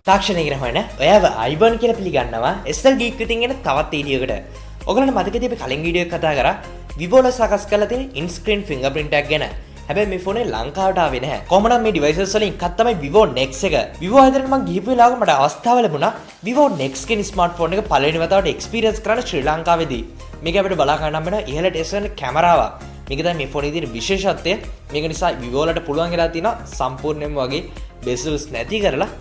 තාක්ෂණය ඉගෙන හොයන ඔයාව අයිබෝන් කියලා පිළිගන්නවා SL Geek එකකින් එන තවත් වීඩියෝකට. ඔයගලන්ට මතකද අපි කලින් වීඩියෝ එක කතා කරා VIVO වල සකස් කරලා තියෙන in screen fingerprint එකක් ගැන. හැබැයි මේ ෆෝනේ ලංකාවට ආවේ නැහැ. කොහොමද මේ devices වලින් එකක් තමයි VIVO Next එක. VIVO හැදෙන්න මම ගිහපු වෙලාවක මට අවස්ථාව ලැබුණා VIVO Next කියන ස්මාර්ට්ෆෝන් එක පළවෙනි වතාවට experience කරන්න ශ්‍රී ලංකාවේදී. මේක අපිට බලා ගන්න හම්බ වෙනවා ඉහළට එසවන කැමරාවක්. මේක තමයි මේ ෆෝනේ තියෙන විශේෂත්වය. මේක නිසා VIVO වලට පුළුවන් වෙලා තියෙනවා සම්පූර්ණයෙන්ම වගේ bezels නැති කරලා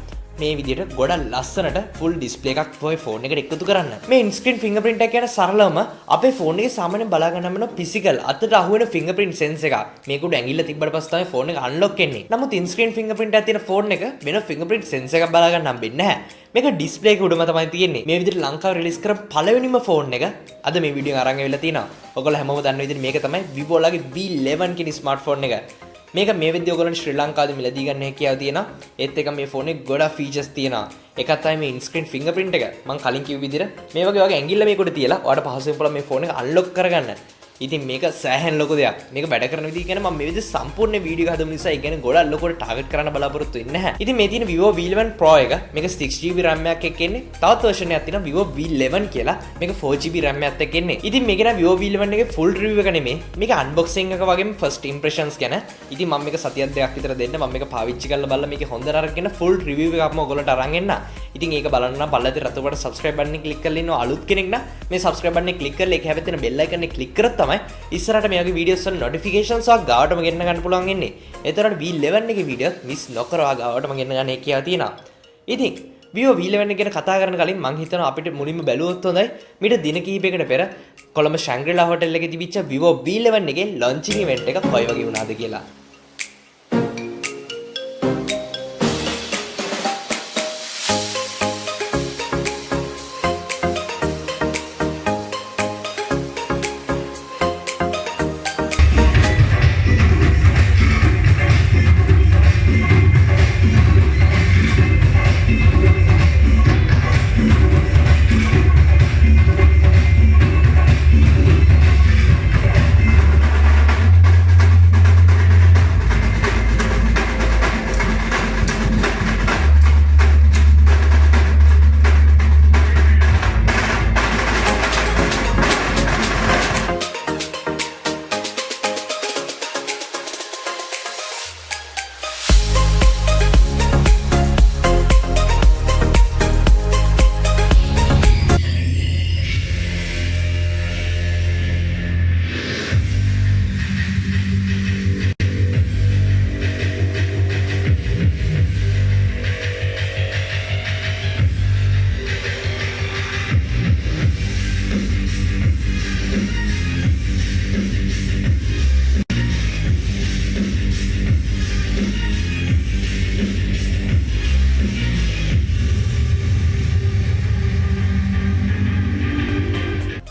මේ විදිහට ගොඩක් ලස්සනට ෆුල් ඩිස්ප්ලේ එකක් ඔය ෆෝන් එකට එකතු කරන්න. මේ ඉන් ස්ක්‍රීන් ෆින්ගර්ප්‍රින්ට් එක කියන සරලවම අපේ ෆෝන් එකේ සාමාන්‍යයෙන් බලා ගන්න හම්බ වෙන ෆිසිකල් අතට අහු වෙන ෆින්ගර්ප්‍රින්ට් සෙන්ස් එකක්. මේක උඩ ඇඟිල්ල තිබ්බට පස්සේ තමයි ෆෝන් එක අන්ලොක් වෙන්නේ. නමුත් ඉන් ස්ක්‍රීන් ෆින්ගර්ප්‍රින්ට් එකක් තියෙන ෆෝන් එක වෙන ෆින්ගර්ප්‍රින්ට් සෙන්ස් එකක් බලා ගන්න හම්බෙන්නේ නැහැ. මේක ඩිස්ප්ලේ එක උඩම තමයි තියෙන්නේ. මේ විදිහට ලංකාවේ රිලීස් කරපු පළවෙනිම ෆෝන් එක අද මේ වීඩියෝ අරන් ඇවිල්ලා තිනවා. ඔයගොල්ලෝ හැමෝම දන්න විදිහට මේක තමයි VIVO ලගේ V11 කියන ස්මාර්ට්ෆෝන් එක. මේක මේ වෙද්දී ඔයගොල්ලන්ට ශ්‍රී ලංකාවේ මිලදී ගන්න හැකියාව තියෙනවා. ඒත් එක මේ ෆෝන් එකේ ගොඩක් ෆීචර්ස් තියෙනවා. එකක් තමයි මේ ඉන් ස්ක්‍රීන් ෆින්ගර්ප්‍රින්ට් එක. මම කලින් කිව්ව විදිහට මේ වගේ ඇඟිල්ල මේක උඩ තියලා ඔයාලට පහසුවෙන් පුළුවන් මේ ෆෝන් එක අන්ලොක් කරගන්න. ඉතින් මේක සෑහෙන ලොකු දෙයක්. මේක වැඩ කරන විදිහ ගැන මම මේ විදිහට සම්පූර්ණ වීඩියෝ එක හදමු නිසා ඒ කියන්නේ ගොඩක් ලොකුවට ටාගට් කරන්න බලාපොරොත්තු වෙන්නේ නැහැ. ඉතින් මේ තියෙන VIVO V11 Pro එක මේක 6GB RAM එකක් එක්ක එන්නේ. තවත් version එකක් තියෙනවා VIVO V11 කියලා. මේක 4GB RAM එකත් එක්ක එන්නේ. ඉතින් මේක නා VIVO V11 එකේ full review එක නෙමෙයි. මේක unboxing එක වගේම first impressions ගැන. ඉතින් මම මේක සතියක් දෙකක් විතර දෙන්න මම මේක පාවිච්චි කරලා බලලා මේකේ හොඳ නරකගෙන full review එකක්ම ඔයගොල්ලන්ට අරන් එන්න. ඉතින් ඒක බලන්න නම් පල්ලතේ රතුවට subscribe button එක click කරලා ඉන්න අලුත් කෙනෙක් නම් මේ subscribe button එක click කරලා ඒක හැබැයි තියෙන bell icon එක click කරොත් තමයි ඉස්සරහට මේ වගේ වීඩියෝස් වල notifications එකක් ගාවටම ගෙන්න ගන්න පුළුවන් ඉන්නේ. ඒතරට V11 එකේ වීඩියෝ මිස් නොකර ගාවටම ගෙන්න ගන්න එක කියලා තියෙනවා. ඉතින් VIVO V11 ගැන කතා කරන කලින් මම හිතනවා අපිට මුලින්ම බැලුවොත් හොඳයි මීට දින කිහිපයකට පෙර කොළඹ ශැන්ග්‍රීලා හෝටල් එකේ තිබිච්ච VIVO V11 එකේ launching event එක කොයි වගේ වුණාද කියලා.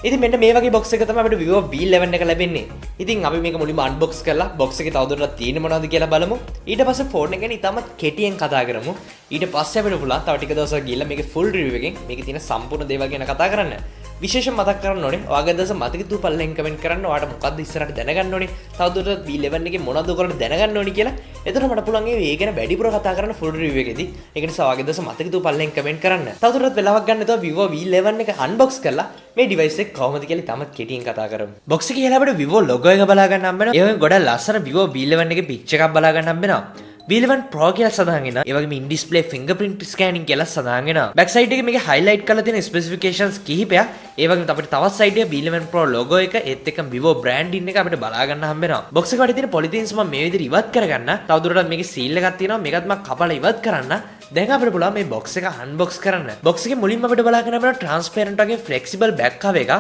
ඉතින් මෙන්න මේ වගේ box එක තමයි අපිට VIVO V11 එක ලැබෙන්නේ. ඉතින් අපි මේක මුලින්ම unbox කරලා box එකේ තවදුරටත් තියෙන්නේ මොනවද කියලා බලමු. ඊට පස්සේ ෆෝන් එක ගැන ඉතාමත් කෙටියෙන් කතා කරමු. ඊට පස්සේ අපිට පුළුවන් තව ටික දවසක් ගිහිල්ලා මේකේ full review එකෙන් මේකේ තියෙන සම්පූර්ණ දේවල් ගැන කතා කරන්න. විශේෂයෙන් මතක් කරන්න ඕනේ ඔයාගේ දවස මතක තුපල්ලෙන් කමෙන්ට් කරන්න ඔයාලට මොකද්ද ඉස්සරහට දැනගන්න ඕනේ. තවදුරටත් V11 එකේ මොනවද ඔයාලට දැනගන්න ඕනේ කියලා. එතකොට මට පුළුවන් ඒ ගැන වැඩිපුර කතා කරන්න full review එකේදී. ඒක නිසා ඔයාගේ දවස මතක තුපල්ලෙන් කමෙන්ට් කරන්න. තවදුරටත් වෙලාවක් ගන්න නැතුව VIVO V11 එක unbox කරලා මේ device එක කොහොමද කියලා තාමත් කෙටියෙන් කතා කරමු. box එකේ කියලා අපිට VIVO logo එක බලා ගන්න හම්බ වෙනවා. ඒ වගේම ගොඩක් ලස්සන VIVO V11 එකේ picture එකක් බලා ගන්න හම්බ වෙනවා. V11 Pro කියලා සඳහන් වෙනවා. ඒ වගේම in display fingerprint scanning කියලා සඳහන් වෙනවා. back side එකේ මේකේ highlight කරලා තියෙන specifications කිහිපයක්. ඒ වගේම අපිට තවත් side එකේ V11 Pro logo එක ඒත් එක්කම VIVO branding එක අපිට බලා ගන්න හම්බ වෙනවා. box එක වටේ තියෙන polythenes මම මේ විදිහට ඉවත් කරගන්න. තවදුරටත් මේකේ seal එකක් තියෙනවා. මේකත් මම කපලා ඉවත් කරන්න. දැන් අපිට පුළුවන් මේ box එක unbox කරන්න. box එකේ මුලින්ම අපිට බලා ගන්න හම්බ වෙනවා transparent වගේ flexible back cover එකක්.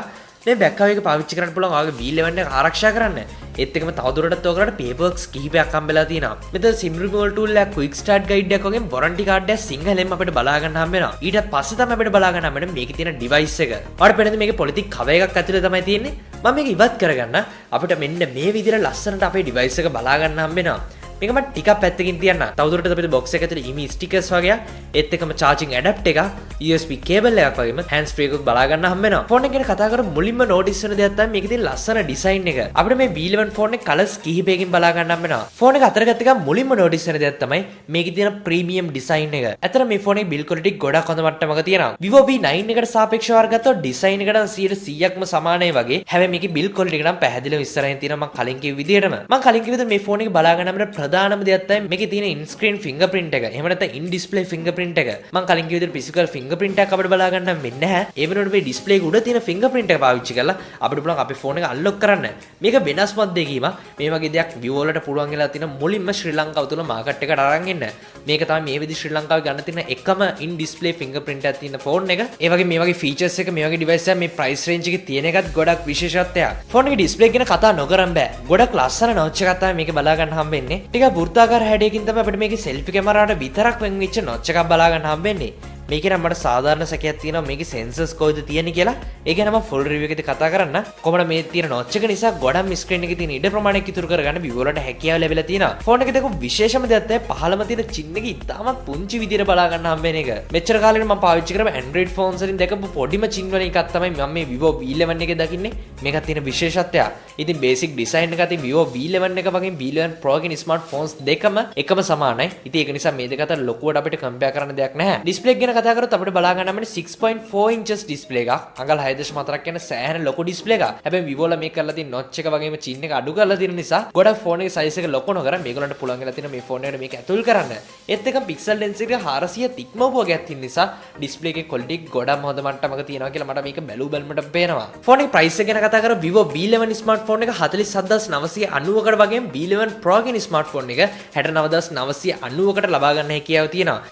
මේ back cover එක පාවිච්චි කරන්න පුළුවන් ඔයාගේ V11 එක ආරක්ෂා කරන්න. ඒත් එකම තවදුරටත් ඔයගලට paperworks කිහිපයක් හම්බෙලා තියෙනවා. මෙතන sim removal tool එක, quick start guide එකක් වගේ warranty card එකක් සිංහලෙන්ම අපිට බලා ගන්න හම්බ වෙනවා. ඊට පස්සේ තමයි අපිට බලා ගන්න හම්බ වෙන්නේ මේකේ තියෙන device එක. ඔයාලට පේනද මේකේ පොලිතික් cover එකක් ඇතුලේ තමයි තියෙන්නේ. මම මේක ඉවත් කරගන්න. අපිට මෙන්න මේ විදිහට ලස්සනට අපේ device එක බලා ගන්න හම්බ වෙනවා. මේක මම ටිකක් පැත්තකින් තියන්න. තවදුරටත් අපිට box එක ඇතුලේ ඉමි ස්ටිකර්ස් වගේ ඒත් එක්කම charging adapter එක USB cable එකක් වගේම hands free එකක් බලා ගන්න හම්බ වෙනවා. ෆෝන් එක ගැන කතා කරමු. මුලින්ම notice වෙන දෙයක් තමයි මේකේ තියෙන ලස්සන design එක. අපිට මේ V11 ෆෝන් එකේ colours කිහිපයකින් බලා ගන්න හම්බ වෙනවා. ෆෝන් එක අතරගත එක මුලින්ම notice වෙන දෙයක් තමයි මේකේ තියෙන premium design එක. ඇත්තට මේ ෆෝන් එකේ build quality ගොඩක් හොඳ මට්ටමක තියෙනවා. VIVO V9 එකට සාපේක්ෂව අරගත්තොත් design එකට 100%ක්ම සමානයි වගේ. හැබැයි මේකේ build quality එක නම් පැහැදිලිව ඉස්සරහින් තියෙනවා. මම කලින් කිව්ව විදිහටම. මම කලින් කිව්ව විදිහට මේ ෆෝන් එක බලා ගන්න අපිට ප්‍රධානම දෙයක් තමයි මේකේ තියෙන in-screen fingerprint එක. එහෙම නැත්නම් in-display fingerprint එක. මම කලින් කිව්ව විදිහට physical fingerprint එකක් අපිට බලා ගන්න වෙන්නේ නැහැ. ඒ වෙනුවට මේ display එක උඩ තියෙන fingerprint එක පාවිච්චි කරලා අපිට පුළුවන් අපේ ෆෝන් එක unlock කරන්න. මේක වෙනස්මත් දෙකීම. මේ වගේ දෙයක් Vivo වලට පුළුවන් වෙලා තියෙන මුලින්ම ශ්‍රී ලංකාව තුල මාකට් එකට අරන් එන්න. මේක තමයි මේ විදිහ ශ්‍රී ලංකාවේ ගන්න තියෙන එකම in-display fingerprint එකක් තියෙන ෆෝන් එක. ඒ වගේ මේ වගේ features එක මේ වගේ device එක මේ price range එකේ තියෙන එකත් ගොඩක් විශේෂත්වයක්. ෆෝන් එකේ display ගැන කතා නොකරන් බෑ. ගොඩක් ලස්සන notch එකක් තමයි මේක බලා ගන්න හම්බෙන්නේ. ටිකක් වෘත්තාකාර හැඩයකින් තමයි අපිට මේකේ selfie කැමරාවට විතරක් වෙන් වෙච්ච notch එකක් බලා ගන්න හම්බෙන්නේ. මේකේ නම් මට සාධාරණ සැකයක් තියෙනවා මේකේ sensors කොයිද තියෙන්නේ කියලා. ඒ ගැන මම full review එකේදී කතා කරන්න. කොහොමද මේ තියෙන notch එක නිසා ගොඩක් screen එකේ තියෙන ඉඩ ප්‍රමාණයක් ඉතුරු කරගන්න Vivo වලට හැකියාව ලැබිලා තියෙනවා. ෆෝන් එකේ දෙක විශේෂම දෙයක් තමයි පහළම තියෙන chin එක ඉතාමත් පුංචි විදියට බලා ගන්න හම්බෙන එක. මෙච්චර කාලෙකට මම පාවිච්චි කරපු Android phones වලින් දැකපු පොඩිම chin වලින් එකක් තමයි මම මේ Vivo V11 එකේ දකින්නේ. මේකත් තියෙන විශේෂත්වය. ඉතින් basic design එක අතින් Vivo V11 එක වගේ V11 Pro කියන smartphones දෙකම එකම සමානයි. ඉතින් ඒක නිසා මේ දෙක අතර ලොකුවට අපිට compare කරන්න දෙයක් නැහැ. display එක ගැන කතා කරොත් අපිට බලා ගන්න අපිට 6.4 inches display එකක්. අඟල් 6.4ක් කියන සෑහෙන ලොකු display එකක්. හැබැයි Vivo ලා මේක කරලා තියෙන notch එක වගේම chin එක අඩු කරලා තියෙන නිසා ගොඩක් ෆෝන් එකේ size එක ලොකු නොකර මේගොල්ලන්ට පුළුවන් වෙලා තියෙන මේ ෆෝන් එකට මේක ඇතුල් කරන්න. ඒත් එක pixel density එක 400 ඉක්මවපු වගේක් තියෙන නිසා display එකේ quality ගොඩක් හොඳ මට්ටමක තියෙනවා කියලා මට මේක බැලු බැලමට පේනවා. ෆෝන් එකේ price එක ගැන කතා කරා Vivo V11 smartphone එක 47990කට වගේම V11 Pro කියන smartphone එක 69990කට ලබා ගන්න හැකියාව තියෙනවා.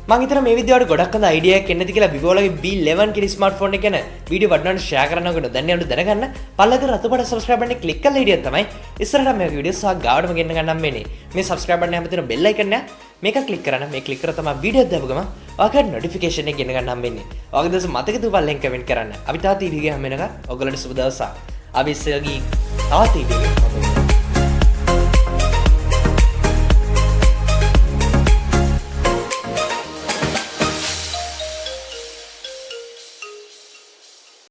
මම හිතන මේ විදියට ගොඩක් හොඳ අයිඩියා එකක් එන්නද කියලා Vivo ලගේ V11 කියන ස්මාර්ට්ෆෝන් එක ගැන වීඩියෝ වඩනට ෂෙයා කරනවා කියන දැන් දැනගන්න පල්ලෙක රතුපට subscribe button එක click කරලා හිටියත් තමයි ඉස්සරහට මේ වීඩියෝ සහ ගාඩම ගෙන්න ගන්නම් වෙන්නේ. මේ subscribe button එක හැම තියෙන bell icon එක මේක click කරන්න. මේ click කරලා තමයි වීඩියෝ දාපුවම ඔයාලට notification එක ගෙන්න ගන්නම් වෙන්නේ. ඔයාගේ දවස් මතක තුපල්ලෙන් comment කරන්න. අපි තාත් වීඩියෝ එක හැම වෙනකන් ඔයගොල්ලන්ට සුබ දවසක්. අපි SL Geek තවත් වීඩියෝ